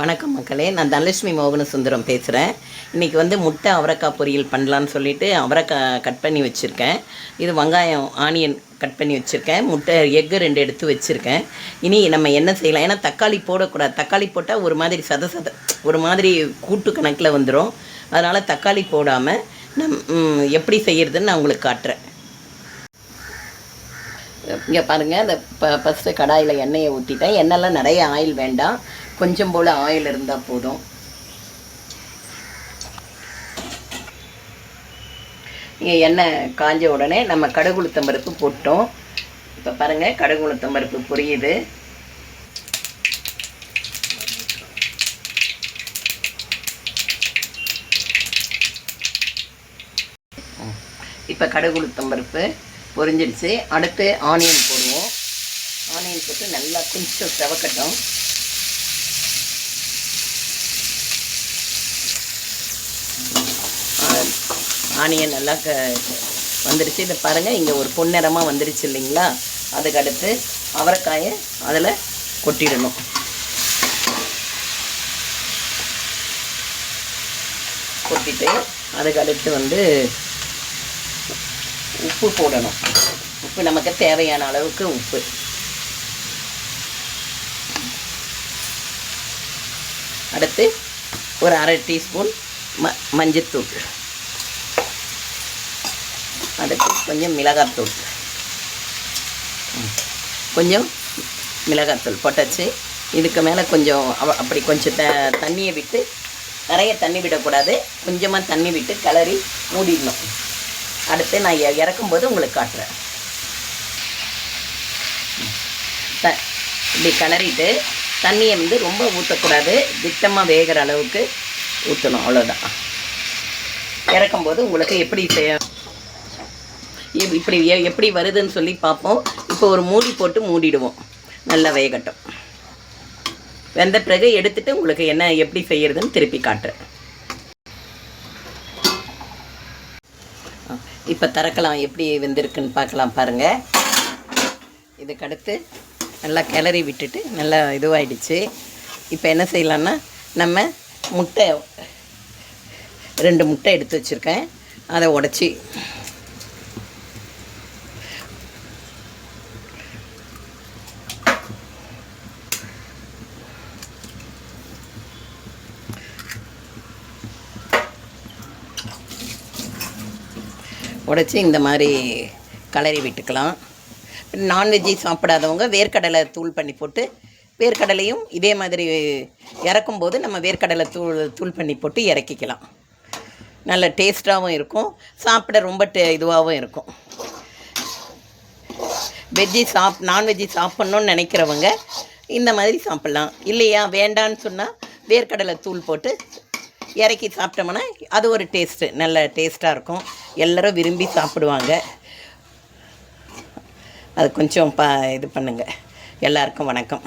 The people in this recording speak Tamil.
வணக்கம் மக்களே, நான் தனலட்சுமி மோகன சுந்தரம் பேசுகிறேன். இன்றைக்கி முட்டை அவரைக்காய் பொரியல் பண்ணலான்னு சொல்லிவிட்டு அவரைக்காய் கட் பண்ணி வச்சுருக்கேன். இது வெங்காயம் ஆனியன் கட் பண்ணி வச்சுருக்கேன். முட்டை எக்கு 2 எடுத்து வச்சுருக்கேன். இனி நம்ம என்ன செய்யலாம், ஏன்னா தக்காளி போடக்கூடாது. தக்காளி போட்டால் ஒரு மாதிரி ஒரு மாதிரி கூட்டு கணக்கில் வந்துடும். அதனால் தக்காளி போடாமல் எப்படி செய்கிறதுன்னு நான் உங்களுக்கு காட்டுறேன். இங்கே பாருங்கள், அந்த ஃபஸ்ட்டு கடாயில் எண்ணெயை ஊற்றிட்டேன். எண்ணெய்லாம் நிறைய ஆயில் வேண்டாம், கொஞ்சம் போல் ஆயில் இருந்தால் போதும். இங்கே எண்ணெய் காஞ்ச உடனே நம்ம கடுகு உளுத்தம் பருப்பு போட்டோம். இப்போ பாருங்கள், கடுகு உளுத்தம் பருப்பு பொரியுது. இப்போ கடுகு உளுத்தம் பருப்பு பொரிஞ்சிடுச்சு. அடுத்து ஆனியன் போடுவோம். ஆனியன் போட்டு நல்லா கொஞ்சம் செவக்கட்டும். ஆனியன் நல்லா வந்துடுச்சு. இதை பாருங்கள், இங்கே ஒரு பொன்னிறமாக வந்துடுச்சு இல்லைங்களா. அதுக்கு அடுத்து அவரைக்காயை அதில் கொட்டிடணும். கொட்டிட்டு அதுக்கு அடுத்து உப்பு போடணும். உப்பு நமக்கு தேவையான அளவுக்கு உப்பு. அடுத்து ஒரு 1/2 டீஸ்பூன் மஞ்சத்தூள். அடுத்து கொஞ்சம் மிளகாத்தூள். கொஞ்சம் மிளகாத்தூள் போட்டாச்சு. இதுக்கு மேலே கொஞ்சம் அப்படி கொஞ்சம் தண்ணியை விட்டு, நிறைய தண்ணி விடக்கூடாது, கொஞ்சமாக தண்ணி விட்டு கிளறி மூடிடணும். அடுத்து நான் இறக்கும்போது உங்களுக்கு காட்டுறேன். இப்படி கிளறிட்டு தண்ணியை ரொம்ப ஊற்றக்கூடாது, திட்டமாக வேகிற அளவுக்கு ஊற்றணும், அவ்வளோதான். இறக்கும்போது உங்களுக்கு இப்படி எப்படி வருதுன்னு சொல்லி பார்ப்போம். இப்போ ஒரு மூடி போட்டு மூடிடுவோம், நல்லா வேகட்டும். வெந்த பிறகு எடுத்துகிட்டு உங்களுக்கு எப்படி செய்கிறதுன்னு திருப்பி காட்டுறேன். இப்போ திறக்கலாம், எப்படி வெந்திருக்குன்னு பார்க்கலாம். பாருங்கள், இதுக்கடுத்து நல்லா கிளறி விட்டுட்டு நல்லா இதுவாகிடுச்சு. இப்போ என்ன செய்யலான்னா, நம்ம முட்டை 2 முட்டை எடுத்து வச்சுருக்கேன், அதை உடச்சி இந்த மாதிரி கலரி விட்டுக்கலாம். நான்வெஜ்ஜி சாப்பிடாதவங்க வேர்க்கடலை தூள் பண்ணி போட்டு, வேர்க்கடலையும் இதே மாதிரி இறக்கும்போது நம்ம வேர்க்கடலை தூள் பண்ணி போட்டு இறக்கிக்கலாம். நல்ல டேஸ்ட்டாகவும் இருக்கும், சாப்பிட ரொம்ப இதுவாகவும் இருக்கும். நான்வெஜ்ஜி சாப்பிட்ணுன்னு நினைக்கிறவங்க இந்த மாதிரி சாப்பிட்லாம். இல்லையா, வேண்டான்னு சொன்னால் வேர்க்கடலை தூள் போட்டு இறக்கி சாப்பிட்டோம்னா அது ஒரு டேஸ்ட்டு, நல்ல டேஸ்ட்டாக இருக்கும். எல்லோரும் விரும்பி சாப்பிடுவாங்க. அது கொஞ்சம் இது பண்ணுங்கள். எல்லாருக்கும் வணக்கம்.